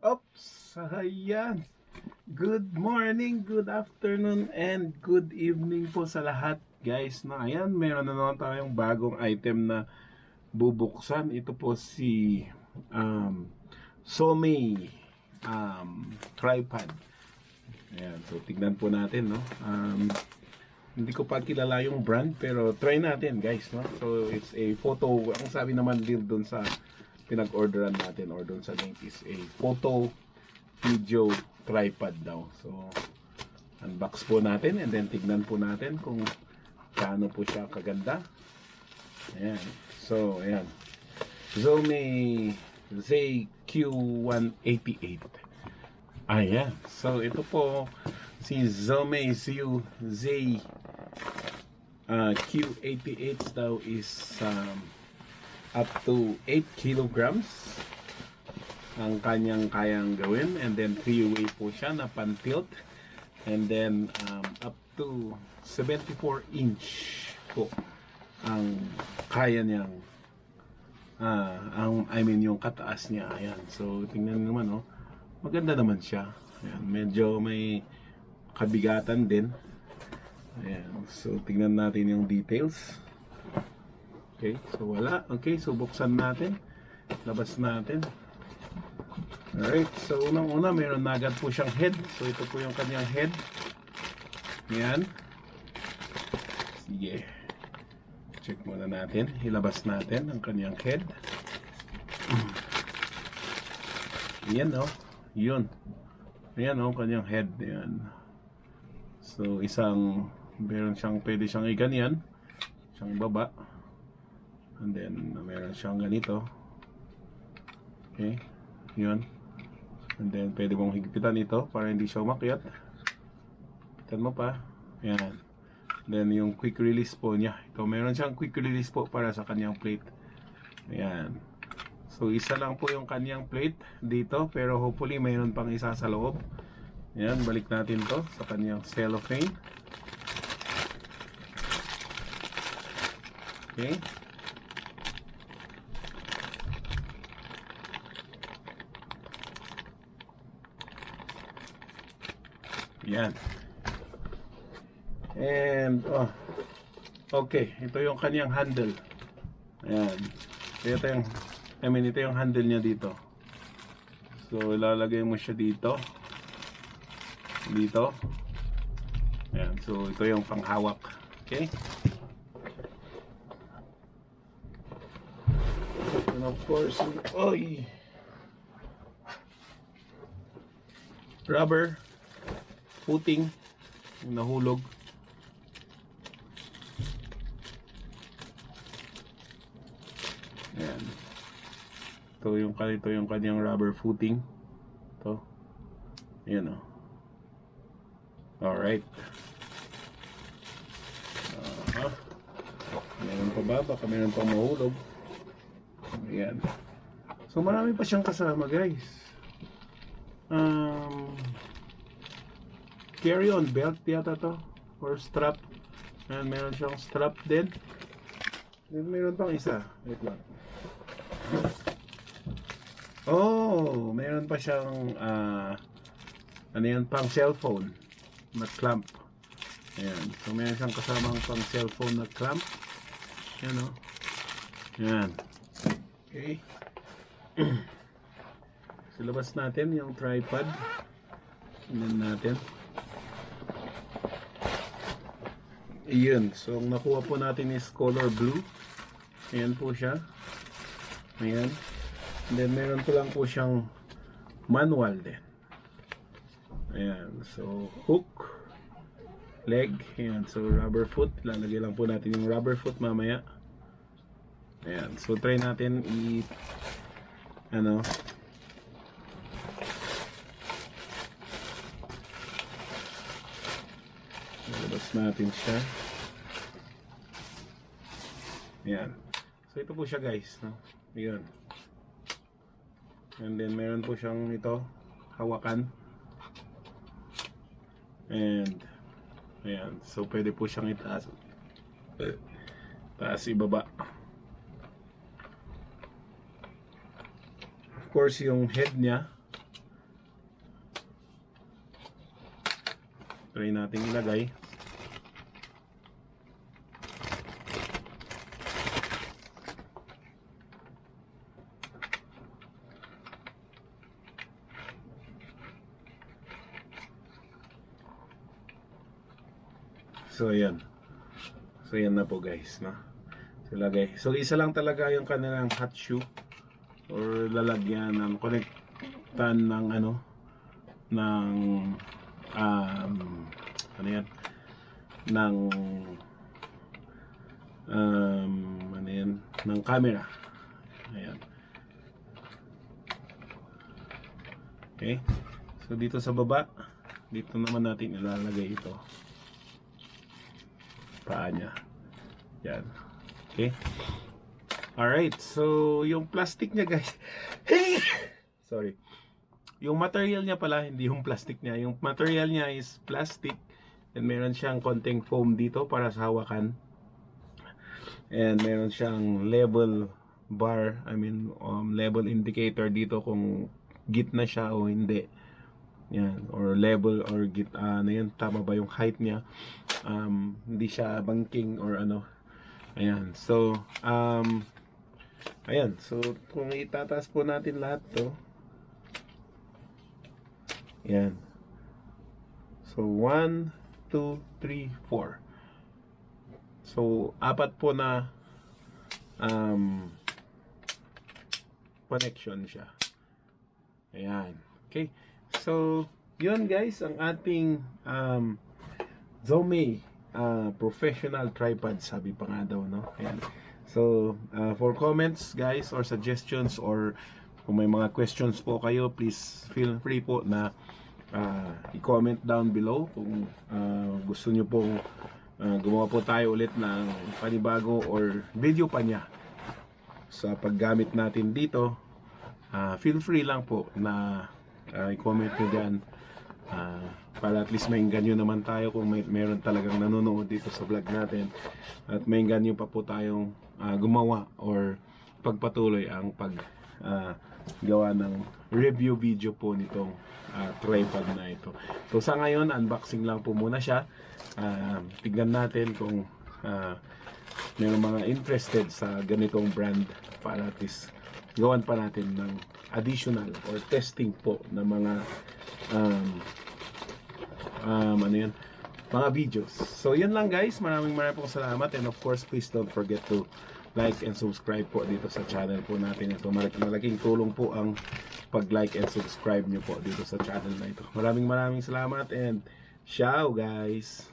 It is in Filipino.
Oops! Ayan. Good morning, good afternoon, and good evening po sa lahat, guys. Ayan, meron na naman tayong bagong item na bubuksan. Ito po si Somei tripod. Ayan, so tignan po natin, no? Hindi ko pa kilala yung brand, pero try natin, guys, no? So it's a photo, ang sabi naman din doon sa pinag-orderan natin or doon sa link is a photo video tripod daw. So unbox po natin and then tignan po natin kung paano po siya kaganda. Ayan. So ayan, Somei ZQ188. Ayan. So ito po si Somei Q88 daw is up to 8 kilograms ang kanyang kayang gawin, and then 3-way po siya na pan-tilt, and then up to 74 inch po ang kaya niyang yung kataas niya. Ayan, so tingnan naman, oh, maganda naman siya. Ayan, medyo may kabigatan din. Ayan, so tingnan natin yung details. Okay, so wala. Okay, so buksan natin, labas natin. Alright, so unang-una mayroon na agad po siyang head. So ito po yung kanyang head. Ayan. Sige, check muna natin, ilabas natin ang kanyang head. Ayan, oh, yun. Ayan, oh, kanyang head. Ayan. So meron siyang, pwede siyang iganyan, siyang baba, and then meron siyang ganito. Okay, yun. And then pwede mong higpitan ito para hindi siya umakyat. Higpitan mo pa. Ayan. Then yung quick release po niya, ito meron siyang quick release po para sa kanyang plate. Ayan. So isa lang po yung kanyang plate dito, pero hopefully mayroon pang isa sa loob. Ayan, balik natin to sa kanyang cellophane. Okay. Yan. And okay, ito yung kanyang handle. Ayan. Ito yung handle niya dito. So ilalagay mo siya dito. Dito. Ayan, so ito yung panghawak. Okay? And of course, rubber footing yung nahulog. Ayan. Ito yung kanyang rubber footing. Ito. Ayan, oh. Alright. Meron pa ba? Baka meron pang mahulog. Ayan. So marami pa siyang kasama, guys. Carry-on belt yata to, or strap. And meron siyang strap din. Then meron pang isa. Wait lang. Oh, meron pa siyang ano yan, pang cellphone na clamp. Ayan. So meron siyang kasamang pang cellphone na clamp. Ayan, oh. Ayan. Okay. So labas natin yung tripod. Tingnan natin. Iyon. So ang nakuha po natin is color blue. Ayan po siya. Ayan. And then meron po lang po siyang manual din. Ayan. So hook, leg. Ayan. So rubber foot. Lalagay lang po natin yung rubber foot mamaya. Ayan. So try natin labas natin siya. Ayan. So ito po siya, guys, no? Ayan. And then meron po siyang ito, hawakan. And ayan. So pwede po siyang itaas. Taas, ibaba. Of course, yung head niya try natin ilagay. So ayan. So ayan na po guys, no? So lagay. So isa lang talaga yung kanilang hot shoe or lalagyan ng connectan ng ano ng ano yan? Ng ano yan? Ng camera. Ayan. Okay. So dito sa baba, dito naman natin ilalagay ito. Paa niya. Yan. Okay. Alright. So, yung plastic niya guys. Sorry. Yung material niya pala, hindi yung plastic niya. Yung material niya is plastic. And meron siyang konting foam dito para sa hawakan. And meron siyang level bar. Level indicator dito kung gitna siya o hindi. Yan, or level or ano yan, tama ba yung height niya, hindi siya banking or ano. Ayan, so ayan, so kung itataas po natin lahat to, yan, so 1, 2, 3, 4, so apat po na connection siya. Ayan, okay. So, yun guys, ang ating Zome professional tripod, sabi pa nga daw, no? Ayan. So, for comments guys or suggestions or kung may mga questions po kayo, please feel free po na i-comment down below kung gusto nyo pong gumawa po tayo ulit ng panibago or video pa niya sa paggamit natin dito. Feel free lang po na i-comment nyo dyan para at least mainggan nyo naman tayo kung meron talagang nanonood dito sa vlog natin at mainggan nyo pa po tayong gumawa or pagpatuloy ang paggawa ng review video po nitong tripod na ito. So sa ngayon, unboxing lang po muna siya. Tignan natin kung meron mga interested sa ganitong brand para at least gawan pa natin ng additional or testing po ng mga ano yan, mga videos. So yun lang guys, maraming pong salamat, and of course please don't forget to like and subscribe po dito sa channel po natin ito. Malaking tulong po ang pag-like and subscribe nyo po dito sa channel na ito. Maraming salamat and ciao guys.